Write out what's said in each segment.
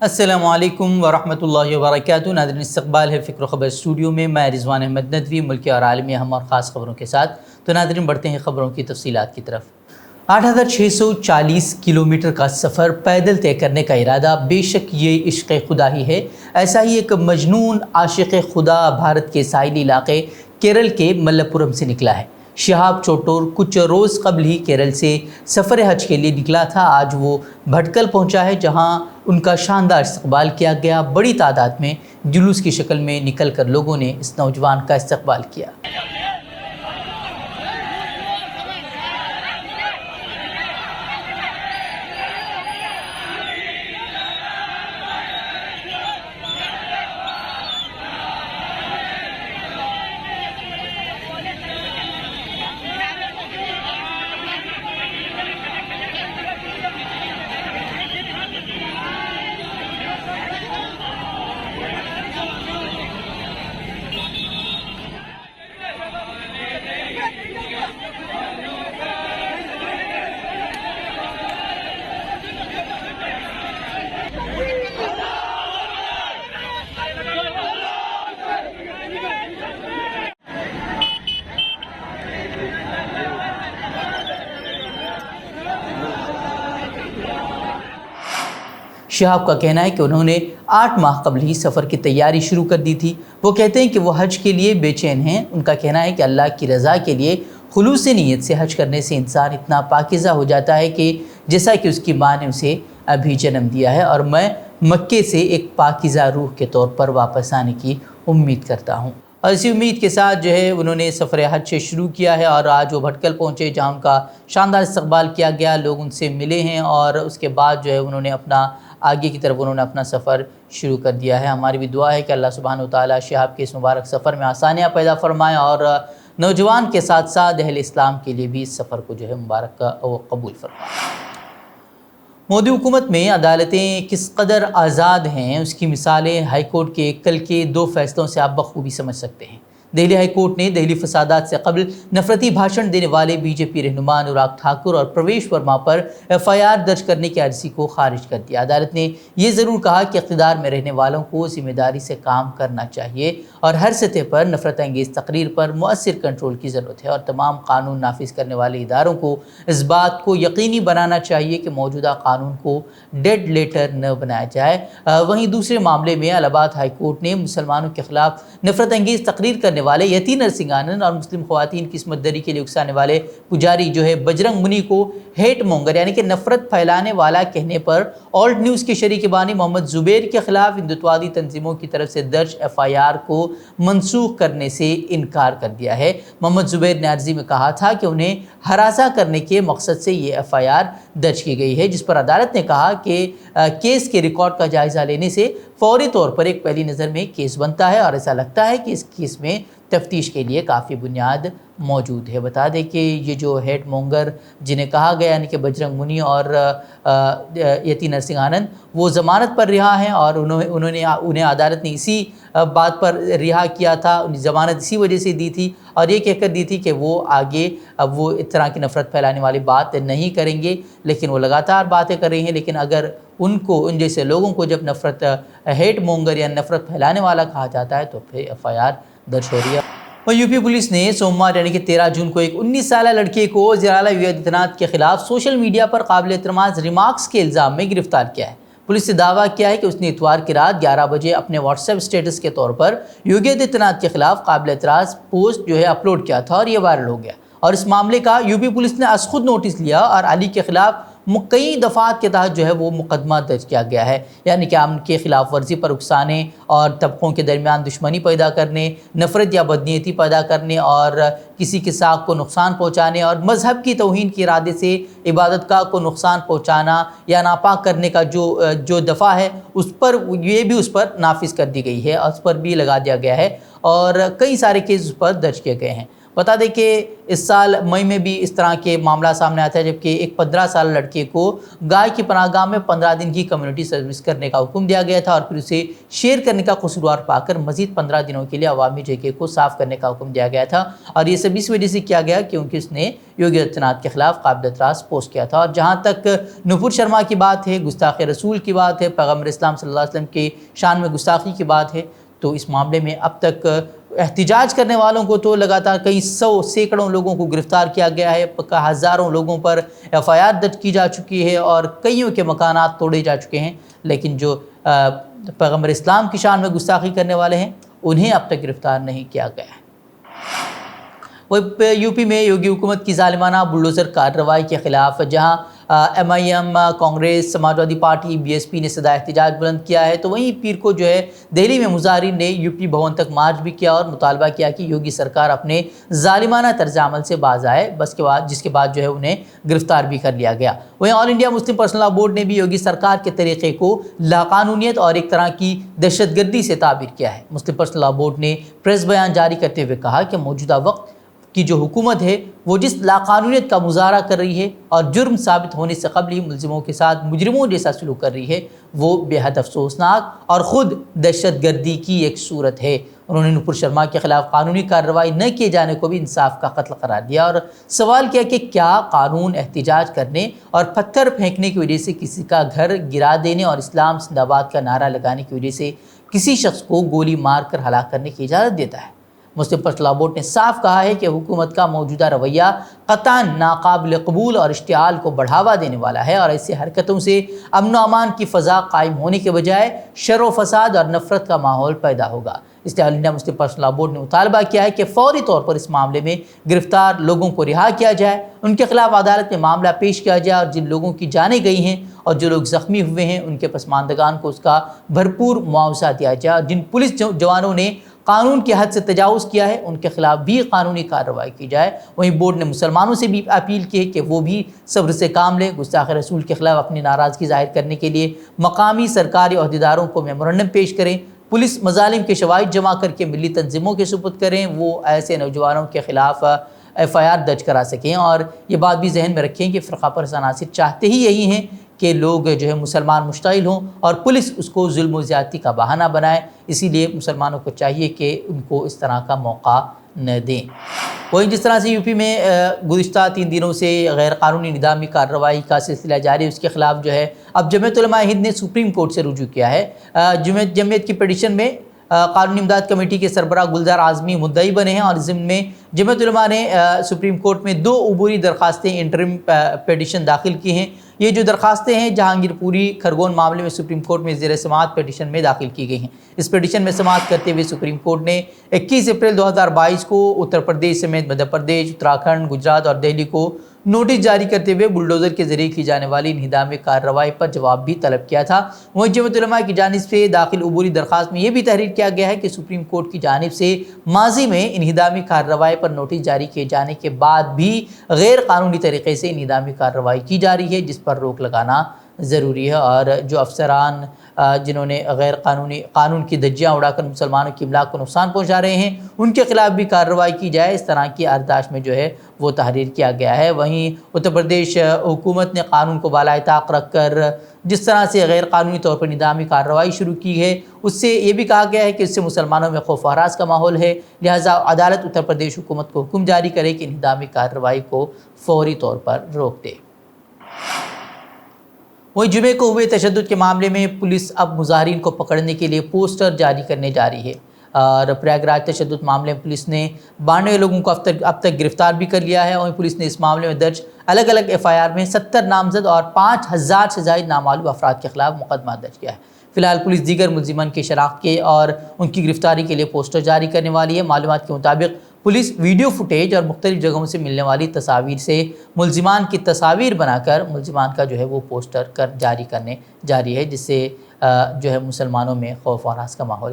السلام علیکم ورحمۃ اللہ وبرکاتہ۔ ناظرین، استقبال ہے فکر و خبر اسٹوڈیو میں، میں رضوان احمد ندوی، ملکی اور عالمی اہم اور خاص خبروں کے ساتھ۔ تو ناظرین، بڑھتے ہیں خبروں کی تفصیلات کی طرف۔ 8640 کلومیٹر کا سفر پیدل طے کرنے کا ارادہ، بے شک یہ عشق خدا ہی ہے۔ ایسا ہی ایک مجنون عاشق خدا بھارت کے ساحلی علاقے کیرل کے ملپورم سے نکلا ہے۔ شہاب چوٹور کچھ روز قبل ہی کیرل سے سفر حج کے لیے نکلا تھا۔ آج وہ بھٹکل پہنچا ہے، جہاں ان کا شاندار استقبال کیا گیا۔ بڑی تعداد میں جلوس کی شکل میں نکل کر لوگوں نے اس نوجوان کا استقبال کیا۔ شہاب کا کہنا ہے کہ انہوں نے 8 ماہ قبل ہی سفر کی تیاری شروع کر دی تھی۔ وہ کہتے ہیں کہ وہ حج کے لیے بے چین ہیں۔ ان کا کہنا ہے کہ اللہ کی رضا کے لیے خلوص نیت سے حج کرنے سے انسان اتنا پاکیزہ ہو جاتا ہے کہ جیسا کہ اس کی ماں نے اسے ابھی جنم دیا ہے، اور میں مکے سے ایک پاکیزہ روح کے طور پر واپس آنے کی امید کرتا ہوں۔ اور اسی امید کے ساتھ جو ہے انہوں نے سفر حج سے شروع کیا ہے، اور آج وہ بھٹکل پہنچے، جہاں ان کا شاندار استقبال کیا گیا۔ لوگ ان سے ملے ہیں، اور اس کے بعد جو ہے انہوں نے آگے کی طرف اپنا سفر شروع کر دیا ہے۔ ہماری بھی دعا ہے کہ اللہ سبحانہ وتعالیٰ شہاب کے اس مبارک سفر میں آسانیاں پیدا فرمائے، اور نوجوان کے ساتھ ساتھ اہل اسلام کے لیے بھی اس سفر کو جو ہے مبارک و قبول فرمائے۔ مودی حکومت میں عدالتیں کس قدر آزاد ہیں، اس کی مثالیں ہائی کورٹ کے کل کے 2 فیصلوں سے آپ بخوبی سمجھ سکتے ہیں۔ دہلی ہائی کورٹ نے دہلی فسادات سے قبل نفرتی بھاشن دینے والے بی جے پی رہنما انوراگ ٹھاکر اور پرویش ورما پر FIR درج کرنے کی عرضی کو خارج کر دیا۔ عدالت نے یہ ضرور کہا کہ اقتدار میں رہنے والوں کو ذمہ داری سے کام کرنا چاہیے، اور ہر سطح پر نفرت انگیز تقریر پر مؤثر کنٹرول کی ضرورت ہے، اور تمام قانون نافذ کرنے والے اداروں کو اس بات کو یقینی بنانا چاہیے کہ موجودہ قانون کو ڈیڈ لیٹر نہ بنایا جائے۔ وہیں دوسرے معاملے میں الہ آباد ہائی کورٹ نے مسلمانوں کے خلاف نفرت انگیز تقریر کرنے والے یتی نرسنگ آنند اور مسلم خواتین کی عصمت دری کے لیے اکسانے والے پجاری جو ہے بجرنگ منی کو ہیٹ مونگر یعنی کہ نفرت پھیلانے والا کہنے پر اولڈ نیوز کے شریک بانی محمد زبیر کے خلاف ہندوتوادی تنظیموں کی طرف سے درج FIR کو منسوخ کرنے سے انکار کر دیا ہے۔ محمد زبیر نے عرضی میں کہا تھا کہ انہیں ہراساں کرنے کے مقصد سے یہ FIR درج کی گئی ہے، جس پر عدالت نے کہا کہ کیس کے ریکارڈ کا جائزہ لینے سے فوری طور پر ایک پہلی نظر میں کیس بنتا ہے، اور ایسا لگتا ہے کہ اس کیس میں تفتیش کے لیے کافی بنیاد موجود ہے۔ بتا دیں کہ یہ جو ہیٹ مونگر جنہیں کہا گیا یعنی کہ بجرنگ منی اور یتی نرسنگ آنند، وہ ضمانت پر رہا ہیں، اور انہیں عدالت نے اسی بات پر رہا کیا تھا، ضمانت اسی وجہ سے دی تھی، اور یہ کہہ کر دی تھی کہ وہ آگے اب وہ اس طرح کی نفرت پھیلانے والی بات نہیں کریں گے، لیکن وہ لگاتار باتیں کر رہی ہیں۔ لیکن اگر ان جیسے لوگوں کو جب نفرت ہیٹ مونگر یا نفرت پھیلانے والا کہا جاتا ہے تو پھر FIR درج ہو رہی ہے۔ اور UP پولیس نے سوموار یعنی کہ 13 جون کو ایک 19 سالہ لڑکے کو وزیر اعلیٰ یوگی آدتیہ ناتھ کے خلاف سوشل میڈیا پر قابل اعتراض ریمارکس کے الزام میں گرفتار کیا ہے۔ پولیس نے دعویٰ کیا ہے کہ اس نے اتوار کی رات 11 بجے اپنے واٹس ایپ اسٹیٹس کے طور پر یوگی آدتیہ ناتھ کے خلاف قابل اعتراض پوسٹ جو ہے اپلوڈ کیا تھا، اور یہ وائرل ہو گیا، اور اس معاملے کا UP پولیس نے از خود نوٹس لیا، اور علی کے خلاف کئی دفعات کے تحت جو ہے وہ مقدمہ درج کیا گیا ہے، یعنی کہ امن کے خلاف ورزی پر اکسانے، اور طبقوں کے درمیان دشمنی پیدا کرنے، نفرت یا بدنیتی پیدا کرنے، اور کسی کی ساکھ کو نقصان پہنچانے، اور مذہب کی توہین کے ارادے سے عبادت گاہ کو نقصان پہنچانا یا ناپاک کرنے کا جو دفعہ ہے اس پر یہ بھی اس پر نافذ کر دی گئی ہے، اور اس پر بھی لگا دیا گیا ہے، اور کئی سارے کیس اس پر درج کیے گئے ہیں۔ بتا دیں کہ اس سال مئی میں بھی اس طرح کے معاملہ سامنے آتا ہے، جبکہ ایک 15 سال لڑکے کو گائے کی پناہ گاہ میں 15 دن کی کمیونٹی سروس کرنے کا حکم دیا گیا تھا اور پھر اسے شیئر کرنے کا قصوروار پا کر مزید 15 دنوں کے لیے عوامی جگہ کو صاف کرنے کا حکم دیا گیا تھا، اور یہ سب اس وجہ سے کیا گیا کیونکہ اس نے یوگی آدتیہ ناتھ کے خلاف قابل اعتراض پوسٹ کیا تھا۔ اور جہاں تک نپور شرما کی بات ہے، گستاخ رسول کی بات ہے، پیغمبر اسلام صلی اللہ علیہ وسلم کے شان میں گستاخی کی بات ہے، تو اس معاملے میں اب تک احتجاج کرنے والوں کو تو لگاتار کئی سینکڑوں لوگوں کو گرفتار کیا گیا ہے، ہزاروں لوگوں پر FIR درج کی جا چکی ہے اور کئیوں کے مکانات توڑے جا چکے ہیں، لیکن جو پیغمبر اسلام کی شان میں گستاخی کرنے والے ہیں انہیں اب تک گرفتار نہیں کیا گیا ہے۔ وہ UP میں یوگی حکومت کی ظالمانہ بلڈوزر کارروائی کے خلاف جہاں MIM، Congress, Samajwadi party, BSP نے صدا احتجاج بلند کیا ہے، تو وہیں پیر کو جو ہے دہلی میں مظاہرین نے UP بھون تک مارچ بھی کیا اور مطالبہ کیا کہ یوگی سرکار اپنے ظالمانہ طرز عمل سے باز آئے، جس کے بعد جو ہے انہیں گرفتار بھی کر لیا گیا۔ وہیں All India Muslim Personal Law Board نے بھی یوگی سرکار کے طریقے کو لاقانونیت اور ایک طرح کی دہشت گردی سے تعبیر کیا ہے۔ مسلم پرسنل لاء بورڈ نے پریس بیان جاری کرتے ہوئے کہا کہ موجودہ وقت کی جو حکومت ہے وہ جس لاقانونیت کا مظاہرہ کر رہی ہے اور جرم ثابت ہونے سے قبل ہی ملزموں کے ساتھ مجرموں جیسا سلوک کر رہی ہے، وہ بے حد افسوسناک اور خود دہشت گردی کی ایک صورت ہے۔ انہوں نے نپور شرما کے خلاف قانونی کارروائی نہ کیے جانے کو بھی انصاف کا قتل قرار دیا اور سوال کیا کہ کیا قانون احتجاج کرنے اور پتھر پھینکنے کی وجہ سے کسی کا گھر گرا دینے اور اسلام زندہ باد کا نعرہ لگانے کی وجہ سے کسی شخص کو گولی مار کر ہلاک کرنے کی اجازت دیتا ہے؟ مسلم پرسنل لاء بورڈ نے صاف کہا ہے کہ حکومت کا موجودہ رویہ قطعاً ناقابل قبول اور اشتعال کو بڑھاوا دینے والا ہے، اور ایسی حرکتوں سے امن و امان کی فضا قائم ہونے کے بجائے شر و فساد اور نفرت کا ماحول پیدا ہوگا۔ اس لیے All India Muslim Personal Law Board نے مطالبہ کیا ہے کہ فوری طور پر اس معاملے میں گرفتار لوگوں کو رہا کیا جائے، ان کے خلاف عدالت میں معاملہ پیش کیا جائے اور جن لوگوں کی جانیں گئی ہیں اور جو لوگ زخمی ہوئے ہیں ان کے پسماندگان کو اس کا بھرپور معاوضہ دیا جائے، اور جن پولیس جوانوں نے قانون کی حد سے تجاوز کیا ہے ان کے خلاف بھی قانونی کارروائی کی جائے۔ وہیں بورڈ نے مسلمانوں سے بھی اپیل کی ہے کہ وہ بھی صبر سے کام لیں، گستاخ رسول کے خلاف اپنی ناراضگی ظاہر کرنے کے لیے مقامی سرکاری عہدیداروں کو میمورنڈم پیش کریں، پولیس مظالم کے شواہد جمع کر کے ملی تنظیموں کے سپرد کریں، وہ ایسے نوجوانوں کے خلاف FIR درج کرا سکیں، اور یہ بات بھی ذہن میں رکھیں کہ فرقہ پرست عناصر چاہتے ہی یہی ہیں کہ لوگ جو ہے مسلمان مشتعل ہوں اور پولیس اس کو ظلم و زیادتی کا بہانہ بنائے، اسی لیے مسلمانوں کو چاہیے کہ ان کو اس طرح کا موقع نہ دیں۔ وہیں جس طرح سے UP میں گزشتہ 3 دنوں سے غیر قانونی نظامی کارروائی کا سلسلہ جاری ہے، اس کے خلاف جو ہے اب جمعیت علماء ہند نے سپریم کورٹ سے رجوع کیا ہے۔ جمعیت کی پٹیشن میں قانونی امداد کمیٹی کے سربراہ گلزار اعظمی مدعی بنے ہیں، اور ضمن میں جمعیت علماء نے سپریم کورٹ میں 2 عبوری درخواستیں انٹرم پیٹیشن داخل کی ہیں۔ یہ جو درخواستیں ہیں جہانگیر پوری کھرگون معاملے میں سپریم کورٹ میں زیر سماعت پیٹیشن میں داخل کی گئی ہیں۔ اس پیٹیشن میں سماعت کرتے ہوئے سپریم کورٹ نے 21 اپریل 2022 کو اتر پردیش سمیت مدھیہ پردیش، اتراکھنڈ، گجرات اور دہلی کو نوٹس جاری کرتے ہوئے بلڈوزر کے ذریعے کی جانے والی انہدامی کارروائی پر جواب بھی طلب کیا تھا۔ وہیں جمعیت علماء کی جانب سے داخل عبوری درخواست میں یہ بھی تحریر کیا گیا ہے کہ سپریم کورٹ کی جانب سے ماضی میں انہدامی کارروائی پر نوٹس جاری کیے جانے کے بعد بھی غیر قانونی طریقے سے انہدامی کارروائی کی جا رہی ہے، جس پر روک لگانا ضروری ہے، اور جو افسران جنہوں نے غیر قانون کی دھجیاں اڑا کر مسلمانوں کی املاک کو نقصان پہنچا رہے ہیں ان کے خلاف بھی کارروائی کی جائے، اس طرح کی یادداشت میں جو ہے وہ تحریر کیا گیا ہے۔ وہیں اتر پردیش حکومت نے قانون کو بالائے طاق رکھ کر جس طرح سے غیر قانونی طور پر نظامی کارروائی شروع کی ہے، اس سے یہ بھی کہا گیا ہے کہ اس سے مسلمانوں میں خوف و ہراس کا ماحول ہے، لہٰذا عدالت اتر پردیش حکومت کو حکم جاری کرے کہ انہدامی کارروائی کو فوری طور پر روک دے۔ وہیں جمعے کو ہوئے تشدد کے معاملے میں پولیس اب مظاہرین کو پکڑنے کے لیے پوسٹر جاری کرنے جا رہی ہے، اور پریاگ راج تشدد معاملے میں پولیس نے 92 لوگوں کو اب تک گرفتار بھی کر لیا ہے، اور پولیس نے اس معاملے میں درج الگ الگ FIR میں 70 نامزد اور 5000 سے زائد نامعلوم افراد کے خلاف مقدمہ درج کیا ہے۔ فی الحال پولیس دیگر ملزمان کی شناخت کے اور ان کی گرفتاری کے لیے پوسٹر جاری کرنے والی ہے۔ معلومات کے مطابق پولیس ویڈیو فوٹیج اور مختلف جگہوں سے ملنے والی تصاویر سے ملزمان کی تصاویر بنا کر ملزمان کا جو ہے وہ پوسٹر جاری کرنے جا رہی ہے، جس سے جو ہے مسلمانوں میں خوف و ہراس کا ماحول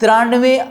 93